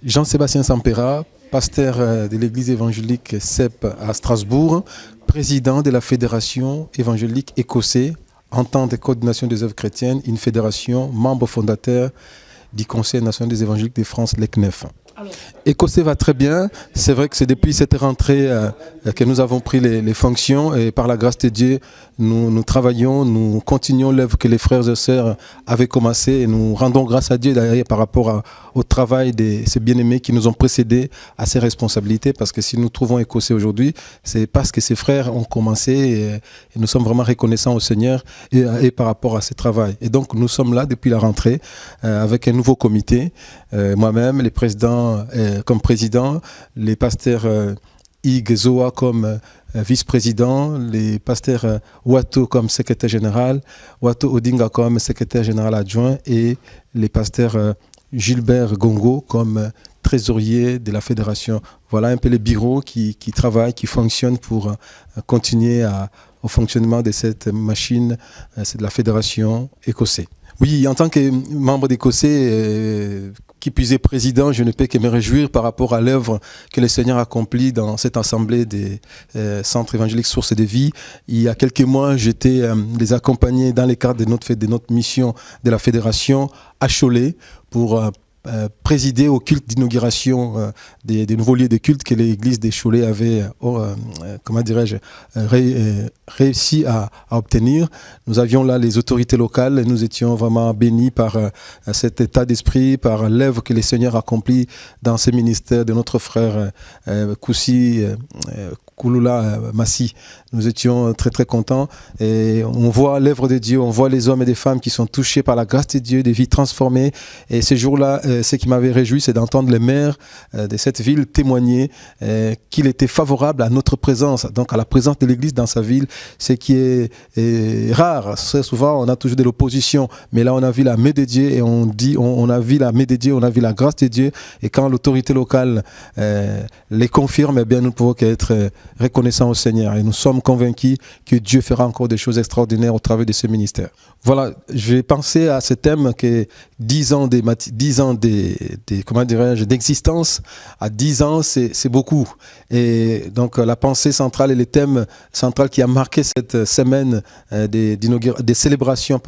Jean-Sébastien Sampera, pasteur de l'église évangélique CEP à Strasbourg, président de la fédération évangélique écossais, Entente et coordination des œuvres chrétiennes, une fédération, membre fondateur du Conseil national des évangéliques de France, l'ECNEF. Écossais va très bien. C'est vrai que c'est depuis cette rentrée que nous avons pris les fonctions et par la grâce de Dieu, nous travaillons, nous continuons l'œuvre que les frères et sœurs avaient commencé et nous rendons grâce à Dieu d'ailleurs par rapport au travail de ces bien-aimés qui nous ont précédés à ces responsabilités, parce que si nous trouvons Écossais aujourd'hui, c'est parce que ces frères ont commencé et nous sommes vraiment reconnaissants au Seigneur et par rapport à ce travail. Et donc nous sommes là depuis la rentrée avec un nouveau comité, moi-même, les présidents comme président, les pasteurs Ig Zoa comme vice-président, les pasteurs Wato comme secrétaire général, Wato Odinga comme secrétaire général adjoint et les pasteurs Gilbert Gongo comme trésorier de la fédération. Voilà un peu les bureaux qui travaillent, qui fonctionnent pour continuer au fonctionnement de cette machine, c'est de la fédération écossaise. Oui, en tant que membre d'Écossais, qui puisait président, je ne peux que me réjouir par rapport à l'œuvre que le Seigneur accomplit dans cette assemblée des centres évangéliques Sources de Vie. Il y a quelques mois, j'étais les accompagner dans le cadre de notre mission de la fédération à Cholet pour présider au culte d'inauguration des nouveaux lieux de culte que l'église des Cholet avait, comment dirais-je, réussi à obtenir. Nous avions là les autorités locales et nous étions vraiment bénis par cet état d'esprit, par l'œuvre que le Seigneur accomplit dans ces ministères de notre frère Koussi Kouloula Massi. Nous étions très très contents et on voit l'œuvre de Dieu, on voit les hommes et des femmes qui sont touchés par la grâce de Dieu, des vies transformées. Et ce jour-là, ce qui m'avait réjoui, c'est d'entendre le maire de cette ville témoigner qu'il était favorable à notre présence, donc à la présence de l'Église dans sa ville, ce qui est rare. Très souvent, on a toujours de l'opposition, mais là, on a vu la main de Dieu et on a vu la main de Dieu, on a vu la grâce de Dieu. Et quand l'autorité locale les confirme, eh bien, nous ne pouvons qu'être reconnaissants au Seigneur. Et nous sommes convaincus que Dieu fera encore des choses extraordinaires au travers de ce ministère. Voilà, je vais penser à ce thème que 10 ans comment dirais-je, d'existence, à 10 ans, c'est beaucoup. Et donc, la pensée centrale et le thème central qui a marqué cette semaine des célébrations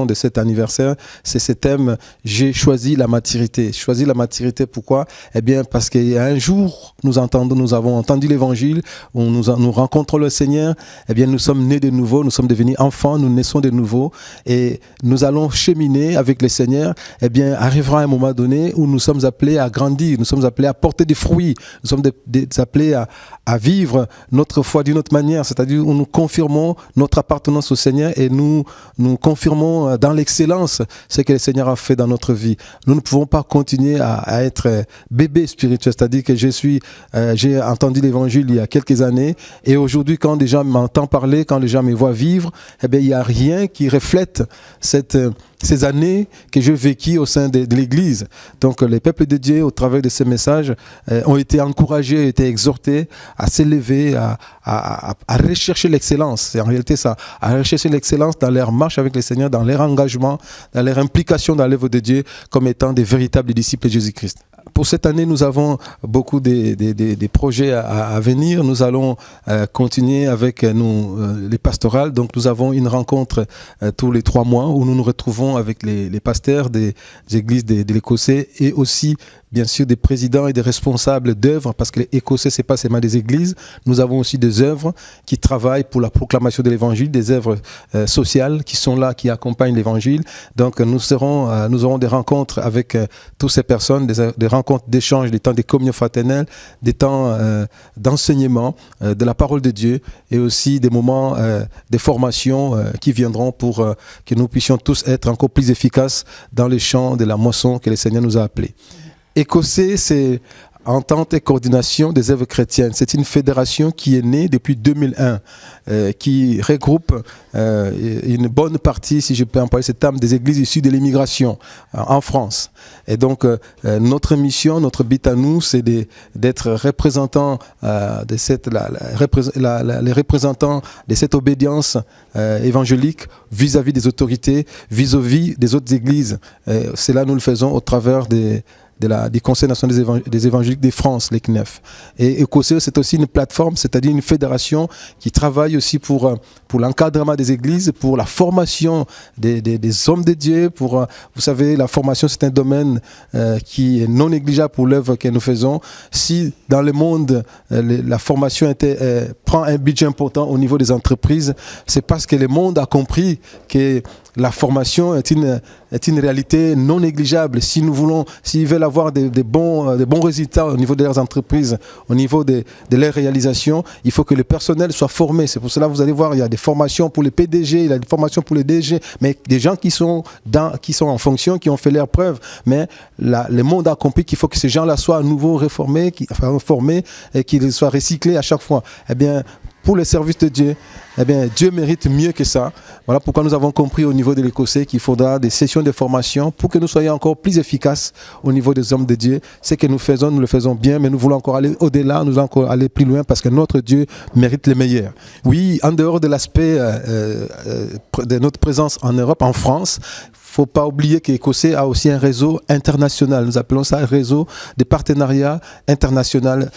de cet anniversaire, c'est ce thème « J'ai choisi la maturité ». Choisi la maturité, pourquoi? Eh bien, parce qu'il y a un jour, nous avons entendu l'évangile, où nous rencontrons le Seigneur, eh bien, nous sommes nés de nouveau, nous sommes devenus enfants, nous naissons de nouveau, et nous allons cheminer avec le Seigneur. Eh bien, arrivera un moment donné où nous sommes appelés à grandir, nous sommes appelés à porter des fruits, nous sommes appelés à vivre notre foi d'une autre manière, c'est-à-dire où nous confirmons notre appartenance au Seigneur et nous confirmons dans l'excellence ce que le Seigneur a fait dans notre vie. Nous ne pouvons pas continuer à être bébé spirituel, c'est-à-dire que j'ai entendu l'évangile il y a quelques années et aujourd'hui quand les gens m'entendent parler, quand les gens me voient vivre, eh bien il n'y a rien qui reflète ces années que j'ai vécues au sein de l'Église. Donc les peuples de Dieu, au travers de ces messages, ont été encouragés, ont été exhortés à s'élever, à rechercher l'excellence. C'est en réalité ça, à rechercher l'excellence dans leur marche avec le Seigneur, dans leur engagement, dans leur implication dans l'œuvre de Dieu, comme étant des véritables disciples de Jésus-Christ. Pour cette année, nous avons beaucoup des projets à venir. Nous allons continuer avec les pastorales. Donc, nous avons une rencontre tous les 3 mois où nous nous retrouvons avec les pasteurs des églises de l'Écossais et aussi, bien sûr, des présidents et des responsables d'œuvres, parce que l'Écossais, ce n'est pas seulement des églises. Nous avons aussi des œuvres qui travaillent pour la proclamation de l'Évangile, des œuvres sociales qui sont là, qui accompagnent l'Évangile. Donc, nous aurons des rencontres avec toutes ces personnes, des rencontres d'échange, des temps de communion fraternelle, des temps d'enseignement de la parole de Dieu et aussi des moments de formation qui viendront pour que nous puissions tous être encore plus efficaces dans les champs de la moisson que le Seigneur nous a appelés. Écossais, c'est Entente et coordination des œuvres chrétiennes. C'est une fédération qui est née depuis 2001, qui regroupe une bonne partie, si je peux employer ce terme, des églises issues de l'immigration en France. Et donc, notre mission, notre but à nous, c'est d'être représentants les représentants de cette obédience évangélique vis-à-vis des autorités, vis-à-vis des autres églises. Cela, nous le faisons au travers du Conseil national des évangéliques de France, les CNEF. Et ECOCE, c'est aussi une plateforme, c'est-à-dire une fédération qui travaille aussi pour l'encadrement des églises, pour la formation des hommes de Dieu. Vous savez, la formation, c'est un domaine qui est non négligeable pour l'œuvre que nous faisons. Si dans le monde, la formation prend un budget important au niveau des entreprises, c'est parce que le monde a compris que la formation est une réalité non négligeable. S'ils veulent avoir des bons résultats au niveau de leurs entreprises, au niveau de leurs réalisations, il faut que le personnel soit formé. C'est pour cela que vous allez voir, il y a des formations pour les PDG, il y a des formations pour les DG, mais des gens qui sont en fonction, qui ont fait leurs preuves. Mais le monde a compris qu'il faut que ces gens-là soient à nouveau reformés et qu'ils soient recyclés à chaque fois. Eh bien, pour le service de Dieu, eh bien, Dieu mérite mieux que ça. Voilà pourquoi nous avons compris au niveau de l'ECOCE qu'il faudra des sessions de formation pour que nous soyons encore plus efficaces au niveau des hommes de Dieu. Ce que nous faisons, nous le faisons bien, mais nous voulons encore aller au-delà, nous voulons encore aller plus loin parce que notre Dieu mérite le meilleur. Oui, en dehors de l'aspect de notre présence en Europe, en France, il ne faut pas oublier qu'ECOCE a aussi un réseau international. Nous appelons ça un réseau de partenariat international.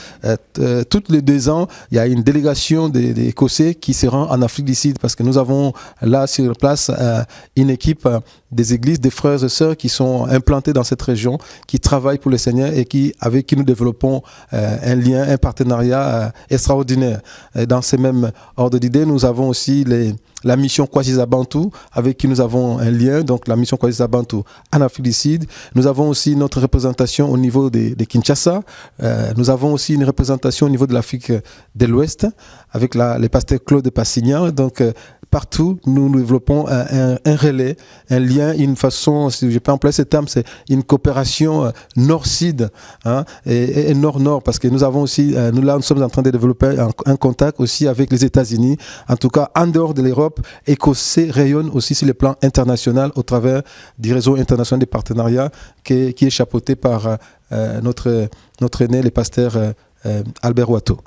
Tous les 2 ans, il y a une délégation d'ECOCE qui se rend en Afrique du Sud parce que nous avons là sur place une équipe des églises, des frères et sœurs qui sont implantés dans cette région, qui travaillent pour le Seigneur et avec qui nous développons un lien, un partenariat extraordinaire. Et dans ces mêmes ordres d'idées, nous avons aussi la mission Kwasiza Bantu, avec qui nous avons un lien, donc la mission Kwasiza Bantu en Afrique du Sud. Nous avons aussi notre représentation au niveau de Kinshasa. Nous avons aussi une représentation au niveau de l'Afrique de l'Ouest, avec le pasteur Claude Passignan. Donc, partout, nous développons un relais, un lien, une façon, si je peux employer ce terme, c'est une coopération nord-sud et nord-nord, parce que nous avons aussi, nous sommes en train de développer un contact aussi avec les États-Unis. En tout cas, en dehors de l'Europe, ECOCE rayonne aussi sur le plan international au travers du réseau international des partenariats qui est chapeauté par notre aîné, le pasteur Albert Ouatto.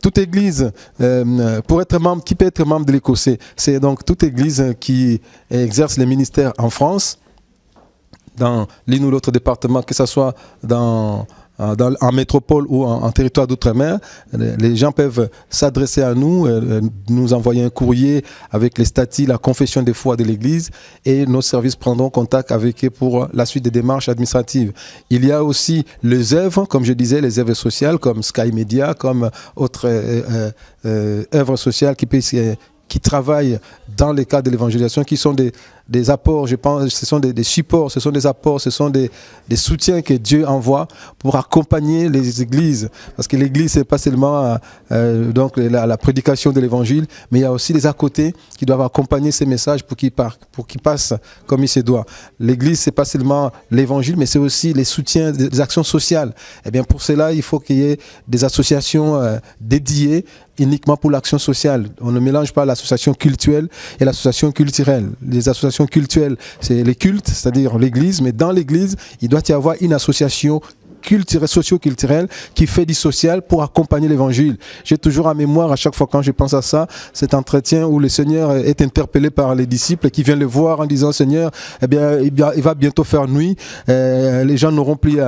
Toute église, qui peut être membre de l'ECOCE, c'est donc toute église qui exerce les ministères en France, dans l'un ou l'autre département, que ce soit en métropole ou en territoire d'outre-mer. Les gens peuvent s'adresser à nous, nous envoyer un courrier avec les statuts, la confession des foi de l'église, et nos services prendront contact avec eux pour la suite des démarches administratives. Il y a aussi les œuvres, comme je disais, les œuvres sociales comme Sky Media, comme autres œuvres sociales qui travaillent dans le cadre de l'évangélisation, qui sont des apports, je pense, ce sont des supports, ce sont des apports, ce sont des soutiens que Dieu envoie pour accompagner les églises. Parce que l'église, ce n'est pas seulement donc la prédication de l'évangile, mais il y a aussi les à côté qui doivent accompagner ces messages pour qu'ils passent comme il se doit. L'église, ce n'est pas seulement l'évangile, mais c'est aussi les soutiens des actions sociales. Et bien pour cela, il faut qu'il y ait des associations dédiées uniquement pour l'action sociale. On ne mélange pas l'association cultuelle et l'association culturelle. Les associations cultuelles, c'est les cultes, c'est-à-dire l'église, mais dans l'église, il doit y avoir une association socio-culturelle qui fait du social pour accompagner l'évangile. J'ai toujours en mémoire, à chaque fois quand je pense à ça, cet entretien où le Seigneur est interpellé par les disciples qui viennent le voir en disant: Seigneur, eh bien, il va bientôt faire nuit, les gens n'auront plus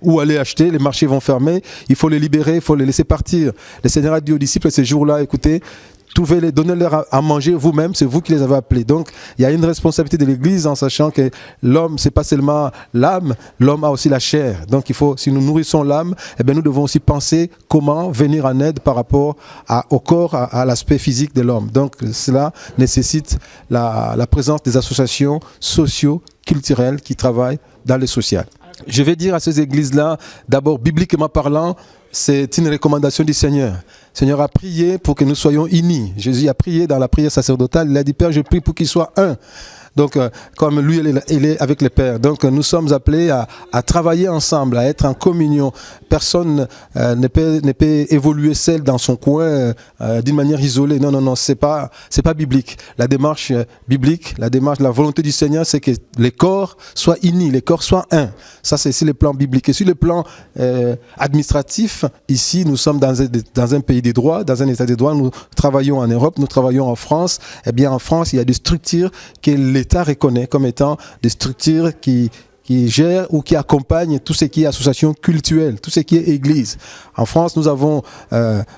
où aller acheter, les marchés vont fermer, il faut les libérer, il faut les laisser partir. Le Seigneur a dit aux disciples ces jours-là: écoutez, donnez-leur à manger vous-même, c'est vous qui les avez appelés. Donc, il y a une responsabilité de l'Église en sachant que l'homme, c'est pas seulement l'âme, l'homme a aussi la chair. Donc, si nous nourrissons l'âme, eh bien, nous devons aussi penser comment venir en aide par rapport au corps, à l'aspect physique de l'homme. Donc, cela nécessite la présence des associations socio-culturelles qui travaillent dans le social. Je vais dire à ces églises-là, d'abord, bibliquement parlant, c'est une recommandation du Seigneur. Le Seigneur a prié pour que nous soyons unis. Jésus a prié dans la prière sacerdotale. Il a dit: Père, je prie pour qu'ils soient un. Donc, comme lui, il est avec le Père. Donc, nous sommes appelés à travailler ensemble, à être en communion. Personne ne peut évoluer seul dans son coin d'une manière isolée. Non, non, non, c'est pas biblique. La démarche biblique, la volonté du Seigneur, c'est que les corps soient unis, les corps soient un. Ça, c'est sur le plan biblique. Et sur le plan administratif, ici, nous sommes dans un pays des droits, dans un état des droits. Nous travaillons en Europe, nous travaillons en France. Eh bien, en France, il y a des structures que l'État reconnaît comme étant des structures qui qui gère ou qui accompagne tout ce qui est association cultuelle, tout ce qui est église. En France, nous avons,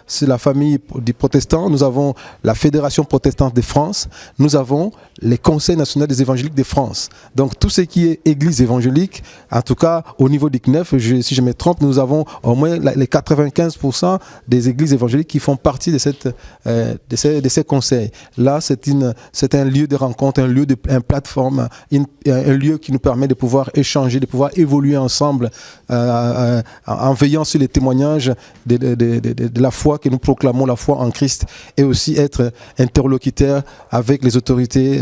c'est la famille des protestants, nous avons la Fédération protestante de France, nous avons les conseils nationaux des évangéliques de France. Donc tout ce qui est église évangélique, en tout cas au niveau du CNEF, si je me trompe, nous avons au moins les 95% des églises évangéliques qui font partie de, de ces conseils. Là, c'est un lieu de rencontre, une plateforme, un lieu qui nous permet de pouvoir échanger, de pouvoir évoluer ensemble en veillant sur les témoignages de la foi que nous proclamons, la foi en Christ, et aussi être interlocuteur avec les autorités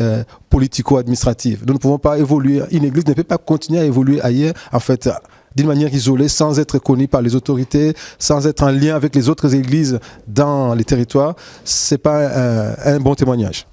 politico-administratives. Nous ne pouvons pas évoluer, une église ne peut pas continuer à évoluer ailleurs, en fait, d'une manière isolée, sans être connue par les autorités, sans être en lien avec les autres églises dans les territoires. Ce n'est pas un bon témoignage.